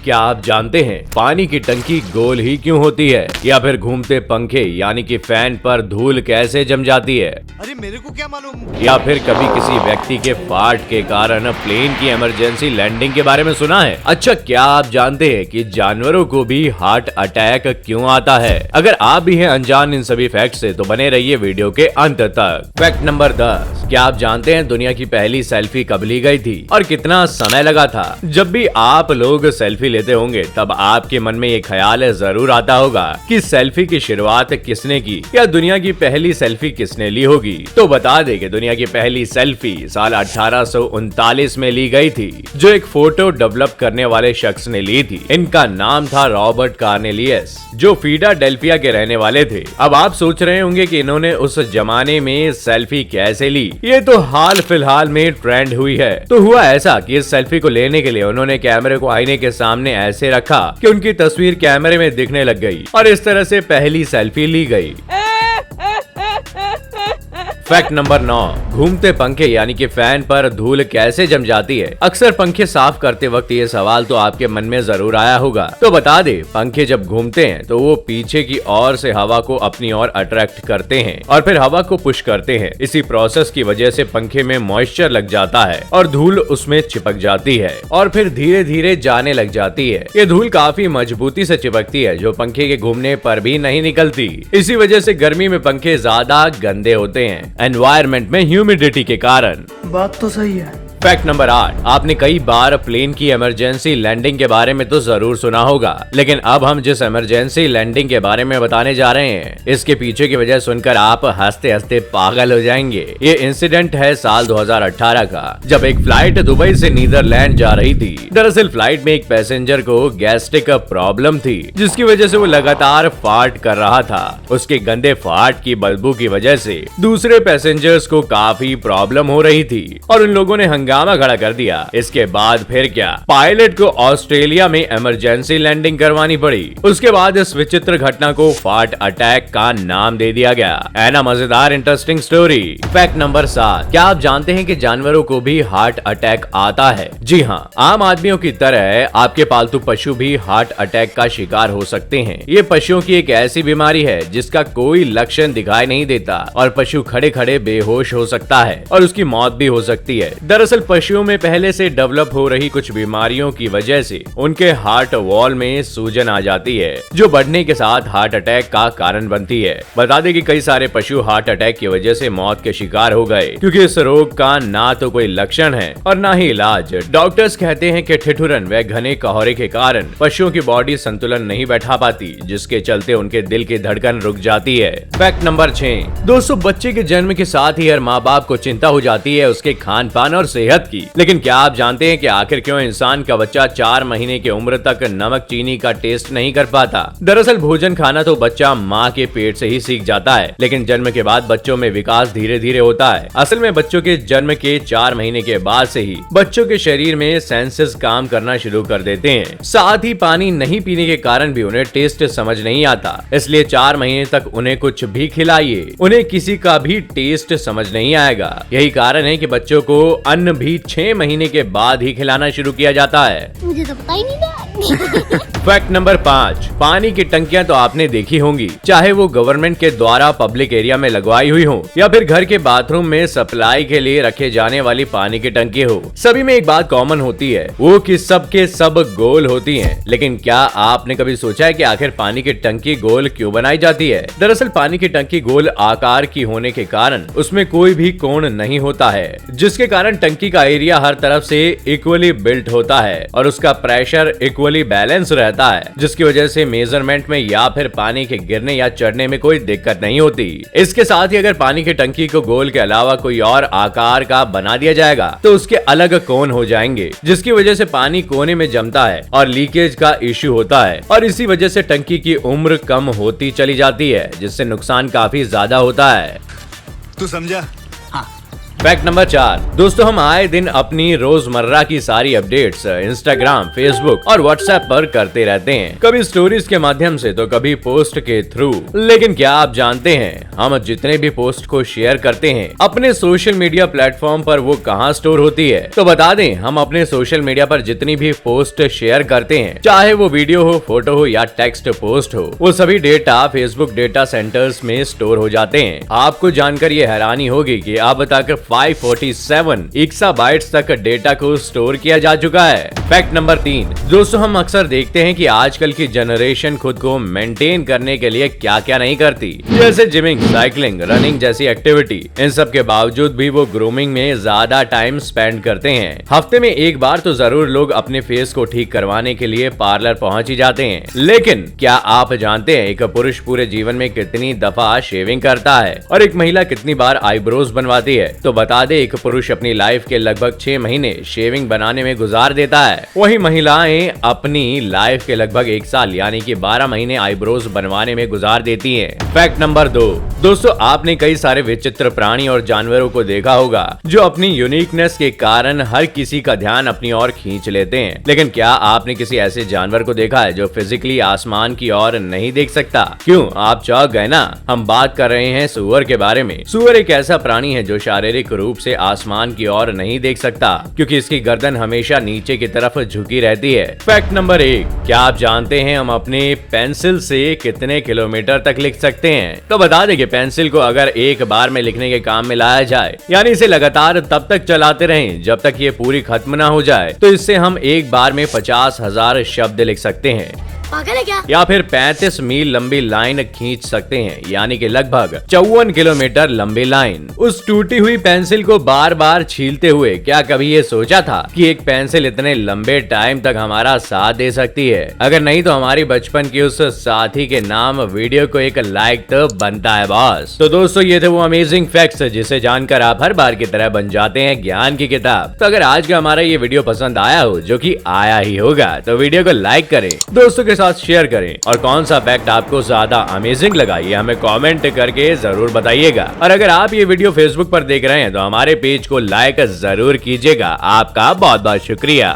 क्या आप जानते हैं पानी की टंकी गोल ही क्यों होती है, या फिर घूमते पंखे यानी कि फैन पर धूल कैसे जम जाती है? अरे मेरे को क्या मालूम। या फिर कभी किसी व्यक्ति के फाट के कारण प्लेन की इमरजेंसी लैंडिंग के बारे में सुना है? अच्छा, क्या आप जानते हैं कि जानवरों को भी हार्ट अटैक क्यों आता है? अगर आप भी हैं अनजान इन सभी फैक्ट से तो बने रहिए वीडियो के अंत तक। फैक्ट नंबर 10, क्या आप जानते हैं दुनिया की पहली सेल्फी कब ली गई थी और कितना समय लगा था? जब भी आप लोग सेल्फी लेते होंगे तब आपके मन में ये ख्याल जरूर आता होगा कि सेल्फी की शुरुआत किसने की या दुनिया की पहली सेल्फी किसने ली होगी। तो बता दें कि दुनिया की पहली सेल्फी साल 1839 में ली गई थी, जो एक फोटो डेवलप करने वाले शख्स ने ली थी। इनका नाम था रॉबर्ट कार्नेलियस, जो फिलाडेल्फिया के रहने वाले थे। अब आप सोच रहे होंगे कि इन्होंने उस जमाने में सेल्फी कैसे ली। ये तो हाल फिलहाल में ट्रेंड हुई है। तो हुआ ऐसा कि इस सेल्फी को लेने के लिए उन्होंने कैमरे को आईने के सामने ऐसे रखा कि उनकी तस्वीर कैमरे में दिखने लग गई और इस तरह से पहली सेल्फी ली गई। फैक्ट नंबर 9, घूमते पंखे यानी कि फैन पर धूल कैसे जम जाती है? अक्सर पंखे साफ करते वक्त ये सवाल तो आपके मन में जरूर आया होगा। तो बता दे, पंखे जब घूमते हैं तो वो पीछे की ओर से हवा को अपनी ओर अट्रैक्ट करते हैं और फिर हवा को पुश करते हैं। इसी प्रोसेस की वजह से पंखे में मॉइस्चर लग जाता है और धूल उसमें चिपक जाती है और फिर धीरे धीरे जाने लग जाती है। ये धूल काफी मजबूती से चिपकती है, जो पंखे के घूमने पर भी नहीं निकलती। इसी वजह से गर्मी में पंखे ज्यादा गंदे होते हैं, एनवायरमेंट में ह्यूमिडिटी के कारण। बात तो सही है। फैक्ट नंबर 8, आपने कई बार प्लेन की इमरजेंसी लैंडिंग के बारे में तो जरूर सुना होगा, लेकिन अब हम जिस इमरजेंसी लैंडिंग के बारे में बताने जा रहे हैं इसके पीछे की वजह सुनकर आप हंसते हंसते पागल हो जाएंगे। ये इंसिडेंट है साल 2018 का, जब एक फ्लाइट दुबई से नीदरलैंड जा रही थी। दरअसल फ्लाइट में एक पैसेंजर को गैस्ट्रिक प्रॉब्लम थी, जिसकी वजह से वो लगातार फार्ट कर रहा था। उसके गंदे फार्ट की बदबू की वजह से दूसरे पैसेंजर्स को काफी प्रॉब्लम हो रही थी और उन लोगों ने हंगामा खड़ा कर दिया। इसके बाद फिर क्या, पायलट को ऑस्ट्रेलिया में इमरजेंसी लैंडिंग करवानी पड़ी। उसके बाद इस विचित्र घटना को फार्ट अटैक का नाम दे दिया गया। है ना मजेदार इंटरेस्टिंग स्टोरी। फैक्ट नंबर 7, क्या आप जानते हैं कि जानवरों को भी हार्ट अटैक आता है? जी हाँ, आम आदमियों की तरह आपके पालतू पशु भी हार्ट अटैक का शिकार हो सकते हैं। ये पशुओं की एक ऐसी बीमारी है जिसका कोई लक्षण दिखाई नहीं देता और पशु खड़े खड़े बेहोश हो सकता है और उसकी मौत भी हो सकती है। दरअसल पशुओं में पहले से डेवलप हो रही कुछ बीमारियों की वजह से उनके हार्ट वॉल में सूजन आ जाती है, जो बढ़ने के साथ हार्ट अटैक का कारण बनती है। बता दें कि कई सारे पशु हार्ट अटैक की वजह से मौत के शिकार हो गए, क्योंकि इस रोग का ना तो कोई लक्षण है और ना ही इलाज। डॉक्टर्स कहते हैं कि ठिठुरन व घने कोहरे के कारण पशुओं की बॉडी संतुलन नहीं बैठा पाती, जिसके चलते उनके दिल की धड़कन रुक जाती है। फैक्ट नंबर 6, दोस्तों, बच्चे के जन्म के साथ ही हर माँ बाप को चिंता हो जाती है उसके खान पान और सेहत की। लेकिन क्या आप जानते हैं कि आखिर क्यों इंसान का बच्चा 4 महीने की उम्र तक नमक चीनी का टेस्ट नहीं कर पाता? दरअसल भोजन खाना तो बच्चा माँ के पेट से ही सीख जाता है, लेकिन जन्म के बाद बच्चों में विकास धीरे धीरे होता है। असल में बच्चों के जन्म के 4 महीने के बाद से ही बच्चों के शरीर में सेंसेस काम करना शुरू कर देते हैं। साथ ही पानी नहीं पीने के कारण भी उन्हें टेस्ट समझ नहीं आता, इसलिए 4 महीने तक उन्हें कुछ भी खिलाइए, उन्हें किसी का भी टेस्ट समझ नहीं आएगा। यही कारण है कि बच्चों को अन्न भी 6 महीने के बाद ही खिलाना शुरू किया जाता है। मुझे तो पता ही नहीं था। फैक्ट नंबर 5, पानी की टंकियां तो आपने देखी होंगी, चाहे वो गवर्नमेंट के द्वारा पब्लिक एरिया में लगवाई हुई हो या फिर घर के बाथरूम में सप्लाई के लिए रखे जाने वाली पानी की टंकी हो। सभी में एक बात कॉमन होती है, वो कि सब के सब गोल होती हैं। लेकिन क्या आपने कभी सोचा है कि आखिर पानी की टंकी गोल क्यों बनाई जाती है? दरअसल पानी की टंकी गोल आकार की होने के कारण उसमें कोई भी कोण नहीं होता है, जिसके कारण टंकी का एरिया हर तरफ से इक्वली बिल्ट होता है और उसका प्रेशर इक्वली बैलेंस रहता है, जिसकी वजह से मेजरमेंट में या फिर पानी के गिरने या चढ़ने में कोई दिक्कत नहीं होती। इसके साथ ही अगर पानी की टंकी को गोल के अलावा कोई और आकार का बना दिया जाएगा तो उसके अलग कोन हो जाएंगे, जिसकी वजह से पानी कोने में जमता है और लीकेज का इश्यू होता है और इसी वजह से टंकी की उम्र कम होती चली जाती है, जिससे नुकसान काफी ज्यादा होता है। तू समझा? हाँ, फैक्ट नंबर 4, दोस्तों हम आए दिन अपनी रोजमर्रा की सारी अपडेट्स इंस्टाग्राम, फेसबुक और व्हाट्सएप पर करते रहते हैं, कभी स्टोरीज के माध्यम से तो कभी पोस्ट के थ्रू। लेकिन क्या आप जानते हैं हम जितने भी पोस्ट को शेयर करते हैं अपने सोशल मीडिया प्लेटफॉर्म पर वो कहाँ स्टोर होती है? तो बता दें, हम अपने सोशल मीडिया पर जितनी भी पोस्ट शेयर करते हैं, चाहे वो वीडियो हो, फोटो हो या टेक्स्ट पोस्ट हो, वो सभी डेटा फेसबुक डेटा सेंटर्स में स्टोर हो जाते हैं। आपको जानकर ये हैरानी होगी कि अब तक 547 एक्साबाइट्स तक डेटा को स्टोर किया जा चुका है। फैक्ट नंबर 3, दोस्तों हम अक्सर देखते हैं कि आजकल की जनरेशन खुद को मेंटेन करने के लिए क्या क्या नहीं करती, जैसे जिमिंग, साइकिलिंग, रनिंग जैसी एक्टिविटी। इन सब के बावजूद भी वो ग्रूमिंग में ज्यादा टाइम स्पेंड करते हैं। हफ्ते में एक बार तो जरूर लोग अपने फेस को ठीक करवाने के लिए पार्लर पहुंच ही जाते हैं। लेकिन क्या आप जानते हैं एक पुरुष पूरे जीवन में कितनी दफा शेविंग करता है और एक महिला कितनी बार आईब्रोज बनवाती है? तो बता दे, एक पुरुष अपनी लाइफ के लगभग 6 महीने शेविंग बनाने में गुजार देता है, वही महिलाएं अपनी लाइफ के लगभग 1 साल यानी कि 12 महीने आईब्रोज बनवाने में गुजार देती हैं। फैक्ट नंबर 2, दोस्तों आपने कई सारे विचित्र प्राणी और जानवरों को देखा होगा जो अपनी यूनिकनेस के कारण हर किसी का ध्यान अपनी ओर खींच लेते हैं। लेकिन क्या आपने किसी ऐसे जानवर को देखा है जो फिजिकली आसमान की ओर नहीं देख सकता? क्यों, आप चौंक गए ना? हम बात कर रहे हैं सुअर के बारे में। सुअर एक ऐसा प्राणी है जो शारीरिक रूप से आसमान की ओर नहीं देख सकता क्योंकि इसकी गर्दन हमेशा नीचे की तरफ झुकी रहती है। फैक्ट नंबर 1, क्या आप जानते हैं हम अपने पेंसिल से कितने किलोमीटर तक लिख सकते हैं? तो बता दें कि पेंसिल को अगर एक बार में लिखने के काम में लाया जाए, यानी इसे लगातार तब तक चलाते रहें जब तक ये पूरी खत्म ना हो जाए, तो इससे हम एक बार में 50,000 शब्द लिख सकते हैं। पागल है क्या? या फिर 35 मील लंबी लाइन खींच सकते हैं, यानी कि लगभग 54 किलोमीटर लंबी लाइन। उस टूटी हुई पेंसिल को बार बार छीलते हुए क्या कभी ये सोचा था कि एक पेंसिल इतने लंबे टाइम तक हमारा साथ दे सकती है? अगर नहीं तो हमारी बचपन की उस साथी के नाम वीडियो को एक लाइक तो बनता है बॉस। तो दोस्तों ये थे वो अमेजिंग फैक्ट्स जिसे जानकर आप हर बार की तरह बन जाते हैं ज्ञान की किताब। तो अगर आज का हमारा ये वीडियो पसंद आया हो, जो कि आया ही होगा, तो वीडियो को लाइक करें, दोस्तों के साथ शेयर करें और कौन सा फैक्ट आपको ज्यादा अमेजिंग लगा ये हमें कमेंट करके जरूर बताइएगा। और अगर आप ये वीडियो फेसबुक पर देख रहे हैं तो हमारे पेज को लाइक जरूर कीजिएगा। आपका बहुत बहुत शुक्रिया।